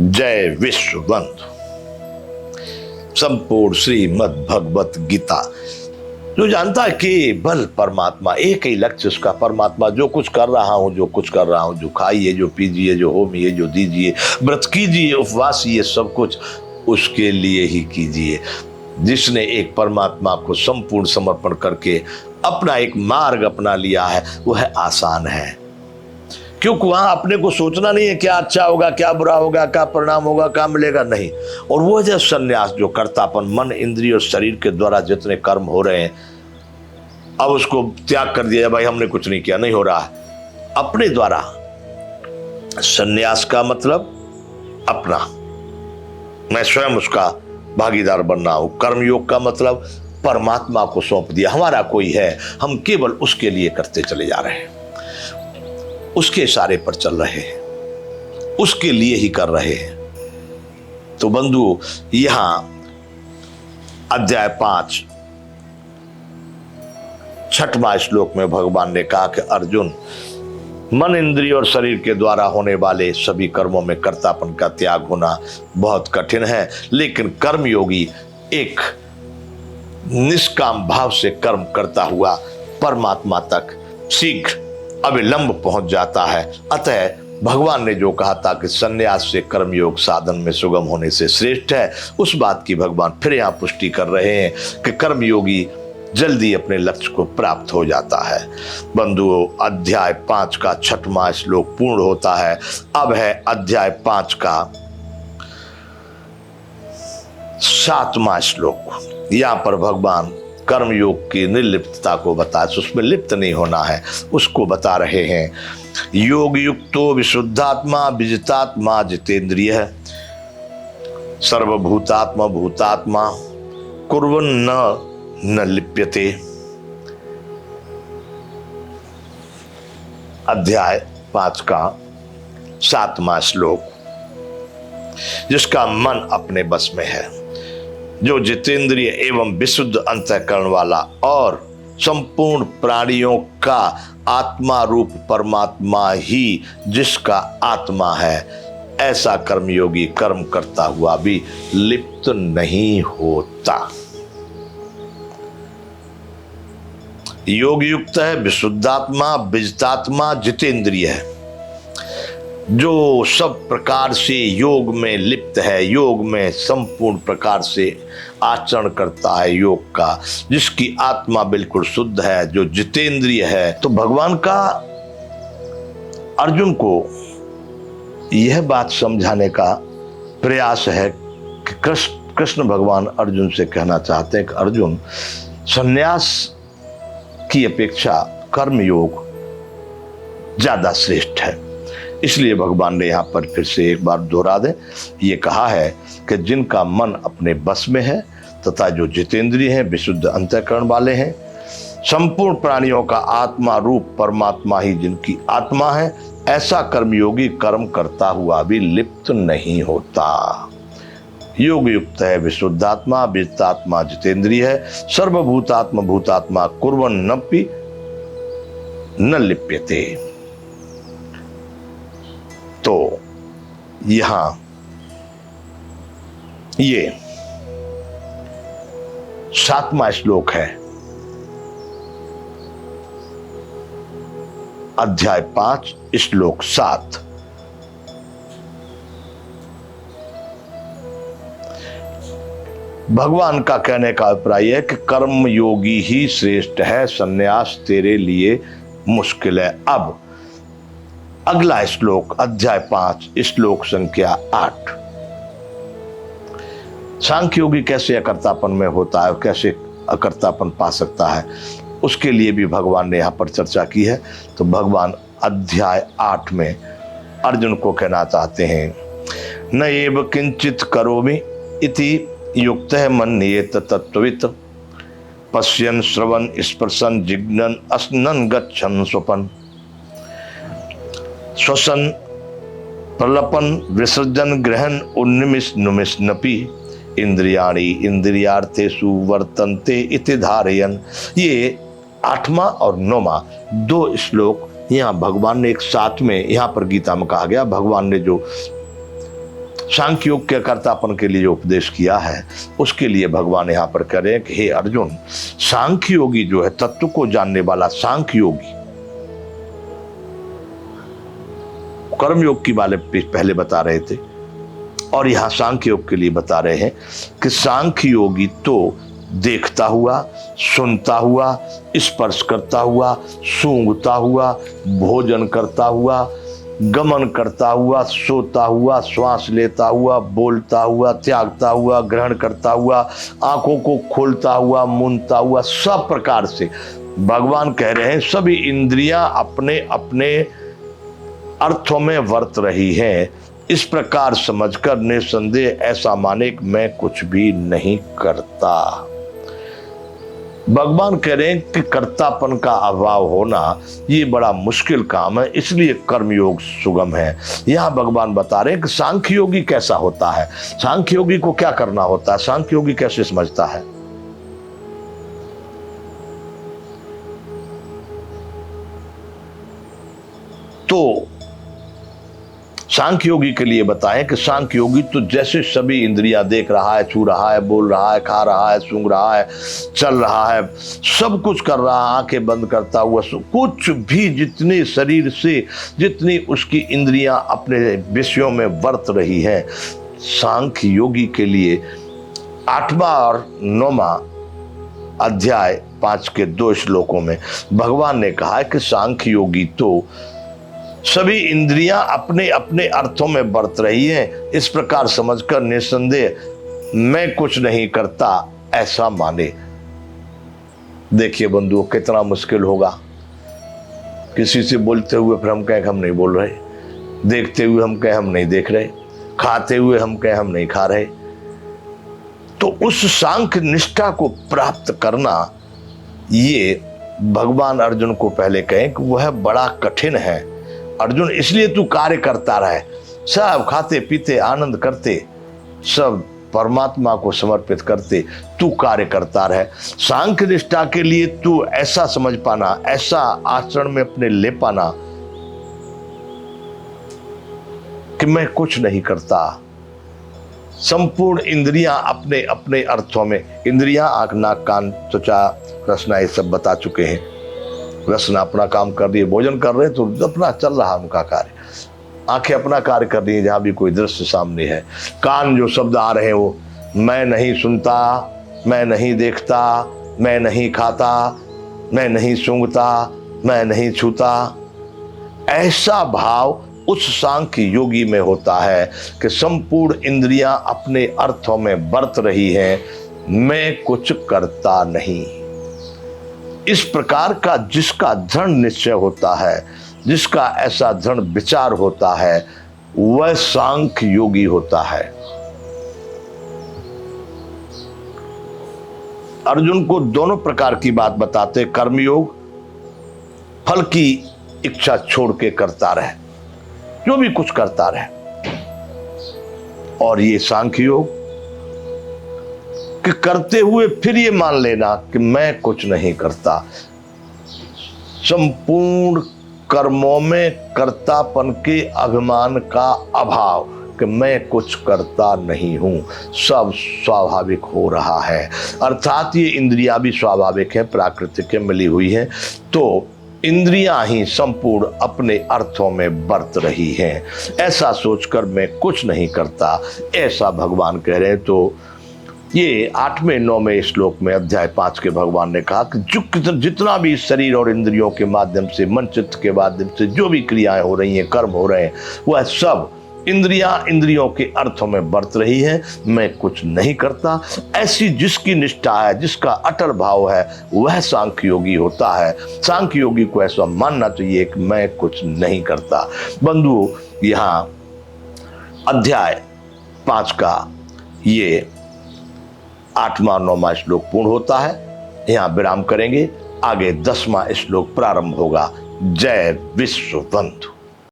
जय विश्व बंधु। संपूर्ण श्रीमद् भगवत गीता जो जानता है कि बल परमात्मा, एक ही लक्ष्य उसका, परमात्मा जो कुछ कर रहा हूं, जो खाइए, जो पीजिए, जो होमिए, जो दीजिए, व्रत कीजिए, उपवास, ये सब कुछ उसके लिए ही कीजिए। जिसने एक परमात्मा को संपूर्ण समर्पण करके अपना एक मार्ग अपना लिया है, वह आसान है, क्योंकि वहां अपने को सोचना नहीं है क्या अच्छा होगा, क्या बुरा होगा, क्या परिणाम होगा, क्या मिलेगा, नहीं। और वो जो संन्यास, जो कर्तापन, मन, इंद्रिय और शरीर के द्वारा जितने कर्म हो रहे हैं, अब उसको त्याग कर दिया, भाई हमने कुछ नहीं किया, नहीं हो रहा है अपने द्वारा। संन्यास का मतलब अपना, मैं स्वयं उसका भागीदार बनना हूं। कर्मयोग का मतलब परमात्मा को सौंप दिया, हमारा कोई है, हम केवल उसके लिए करते चले जा रहे हैं, उसके इशारे पर चल रहे हैं, उसके लिए ही कर रहे हैं। तो बंधु, यहां अध्याय 5 छठवां श्लोक में भगवान ने कहा कि अर्जुन, मन, इंद्रिय और शरीर के द्वारा होने वाले सभी कर्मों में कर्तापन का त्याग होना बहुत कठिन है, लेकिन कर्मयोगी एक निष्काम भाव से कर्म करता हुआ परमात्मा तक शीघ्र अविलंब पहुंच जाता है। अतः भगवान ने जो कहा था कि संन्यास से कर्मयोग साधन में सुगम होने से श्रेष्ठ है, उस बात की भगवान फिर यहाँ पुष्टि कर रहे हैं कि कर्मयोगी जल्दी अपने लक्ष्य को प्राप्त हो जाता है। बंधुओं, अध्याय 5 का छठवां श्लोक पूर्ण होता है। अब है अध्याय 5 का 7वां श्लोक। यहाँ पर भगवान कर्मयोग की निर्लिप्तता को बता, उसमें लिप्त नहीं होना है, उसको बता रहे हैं। योग युक्तो विशुद्धात्मा विजितात्मा जितेंद्रिय सर्वभूतात्मा भूतात्मा कुर्वन् न लिप्यते। अध्याय 5 का 7वां श्लोक। जिसका मन अपने बस में है, जो जितेंद्रिय एवं विशुद्ध अंतःकरण वाला और संपूर्ण प्राणियों का आत्मा रूप परमात्मा ही जिसका आत्मा है, ऐसा कर्मयोगी कर्म करता हुआ भी लिप्त नहीं होता। योग युक्त है, विशुद्धात्मा, विजितात्मा, जितेंद्रिय है, जो सब प्रकार से योग में लिप्त है, योग में संपूर्ण प्रकार से आचरण करता है योग का, जिसकी आत्मा बिल्कुल शुद्ध है, जो जितेंद्रिय है। तो भगवान का अर्जुन को यह बात समझाने का प्रयास है कि कृष्ण भगवान अर्जुन से कहना चाहते हैं कि अर्जुन, संन्यास की अपेक्षा कर्मयोग ज्यादा श्रेष्ठ है। इसलिए भगवान ने यहाँ पर फिर से एक बार दोहरा दे, ये कहा है कि जिनका मन अपने बस में है तथा जो जितेंद्रिय हैं, विशुद्ध अंतःकरण वाले हैं, संपूर्ण प्राणियों का आत्मा रूप परमात्मा ही जिनकी आत्मा है, ऐसा कर्मयोगी कर्म करता हुआ भी लिप्त नहीं होता। योग युक्त है, विशुद्धात्मा, विजितात्मा, जितेंद्रिय है, सर्वभूतात्मा भूतात्मा कुर्वन्नपि न लिप्यते। तो यहां ये 7वां श्लोक है, अध्याय 5 श्लोक 7। भगवान का कहने का अभिप्राय है कि कर्म योगी ही श्रेष्ठ है, संन्यास तेरे लिए मुश्किल है। अब अगला श्लोक, अध्याय 5 श्लोक संख्या 8। सांख्य योगी कैसे अकर्तापन में होता है, कैसे अकर्तापन पा सकता है, उसके लिए भी भगवान ने यहाँ पर चर्चा की है। तो भगवान अध्याय 8 में अर्जुन को कहना चाहते हैं, न एव किंचित करोमि इति युक्तः मन्येत तत्त्ववित् पश्यन् श्रवन् स्पर्शन् जिघ्नन् अस्नन् गच्छन् स्वपन् श्वसन प्रलपन विसर्जन ग्रहण उन्निमिष नुमिष्नपि इंद्रियाणि इंद्रियार्थेषु वर्तन्ते इति धारयन्। ये 8वां और 9वां 2 श्लोक यहाँ भगवान ने एक साथ में यहाँ पर गीता में कहा गया। भगवान ने जो सांख्य योग के कर्तापन के लिए जो उपदेश किया है उसके लिए भगवान यहाँ पर कह रहे हैं कि हे अर्जुन, सांख्य योगी जो है, तत्व को जानने वाला सांख्य योगी, कर्म योग की बात पहले बता रहे थे और यहाँ सांख्य योग के लिए बता रहे हैं कि सांख्य योगी तो देखता हुआ, सुनता हुआ, स्पर्श करता हुआ, सूंघता हुआ, भोजन करता हुआ, गमन करता हुआ, सोता हुआ, श्वास लेता हुआ, बोलता हुआ, त्यागता हुआ, ग्रहण करता हुआ, आंखों को खोलता हुआ, मूंदता हुआ, सब प्रकार से भगवान कह रहे हैं सभी इंद्रियां अपने अपने अर्थों में वर्त रही हैं। इस प्रकार समझकर निसंदेह ऐसा माने कि मैं कुछ भी नहीं करता। भगवान कह रहे हैं कि कर्तापन का अभाव होना ये बड़ा मुश्किल काम है, इसलिए कर्मयोग सुगम है। यहां भगवान बता रहे हैं कि सांख्य योगी कैसा होता है, सांख्य योगी को क्या करना होता है, सांख्य योगी कैसे समझता है। तो सांख्य योगी के लिए बताएं कि सांख्य योगी तो जैसे सभी इंद्रियां देख रहा है, छू रहा है, बोल रहा है, खा रहा है, सूंघ रहा है, चल रहा है, सब कुछ कर रहा है, आंखें बंद करता हुआ, कुछ भी जितने शरीर से जितनी उसकी इंद्रियां अपने विषयों में वर्त रही हैं, सांख्य योगी के लिए 8वां और 9वां अध्याय 5 के 2 श्लोकों में भगवान ने कहा है कि सांख्य योगी तो सभी इंद्रियां अपने अपने अर्थों में बरत रही हैं, इस प्रकार समझकर निसंदेह मैं कुछ नहीं करता ऐसा माने। देखिए बंधुओं, कितना मुश्किल होगा किसी से बोलते हुए फिर हम कहें हम नहीं बोल रहे, देखते हुए हम कहें हम नहीं देख रहे, खाते हुए हम कहें हम नहीं खा रहे। तो उस सांख्य निष्ठा को प्राप्त करना, ये भगवान अर्जुन को पहले कहें कि वह बड़ा कठिन है। अर्जुन, इसलिए तू कार्य करता रहे, सब खाते पीते आनंद करते, सब परमात्मा को समर्पित करते तू कार्य करता रहे। सांख्य निष्ठा के लिए तू ऐसा समझ पाना, ऐसा आचरण में अपने ले पाना कि मैं कुछ नहीं करता। संपूर्ण इंद्रियां अपने अपने अर्थों में, इंद्रियां आंख नाक कान त्वचा रसना ये सब बता चुके हैं। रसना अपना काम कर रही है, भोजन कर रहे हैं तो अपना चल रहा है उनका कार्य, आंखें अपना कार्य कर रही है जहां भी कोई दृश्य सामने है, कान जो शब्द आ रहे हैं वो मैं नहीं सुनता, मैं नहीं देखता, मैं नहीं खाता, मैं नहीं सूंघता, मैं नहीं छूता। ऐसा भाव उस सांख्य योगी में होता है कि संपूर्ण इंद्रियां अपने अर्थों में बरत रही हैं, मैं कुछ करता नहीं। इस प्रकार का जिसका दृढ़ निश्चय होता है, जिसका ऐसा दृढ़ विचार होता है, वह सांख्य योगी होता है। अर्जुन को दोनों प्रकार की बात बताते, कर्मयोग फल की इच्छा छोड़ के करता रहे, जो भी कुछ करता रहे, और ये सांख्य योग कि करते हुए फिर ये मान लेना कि मैं कुछ नहीं करता। संपूर्ण कर्मों में कर्तापन के अभिमान का अभाव कि मैं कुछ करता नहीं हूं, सब स्वाभाविक हो रहा है। अर्थात ये इंद्रियां भी स्वाभाविक है, प्राकृतिक है, मिली हुई है, तो इंद्रियां ही संपूर्ण अपने अर्थों में बरत रही हैं। ऐसा सोचकर मैं कुछ नहीं करता, ऐसा भगवान कह रहे हैं। तो ये 8वें 9वें श्लोक में अध्याय 5 के भगवान ने कहा कि जितना भी शरीर और इंद्रियों के माध्यम से, मन चित्त के माध्यम से जो भी क्रियाएं हो रही हैं, कर्म हो रहे हैं, वह सब इंद्रियों के अर्थों में बरत रही है, मैं कुछ नहीं करता। ऐसी जिसकी निष्ठा है, जिसका अटल भाव है, वह सांख्य योगी होता है। सांख्य योगी को ऐसा मानना चाहिए कि मैं कुछ नहीं करता। बंधुओं, यहाँ अध्याय 5 का ये 8वां 9वां श्लोक पूर्ण होता है। यहाँ विराम करेंगे, आगे 10वां श्लोक प्रारंभ होगा। जय विश्व बंधु।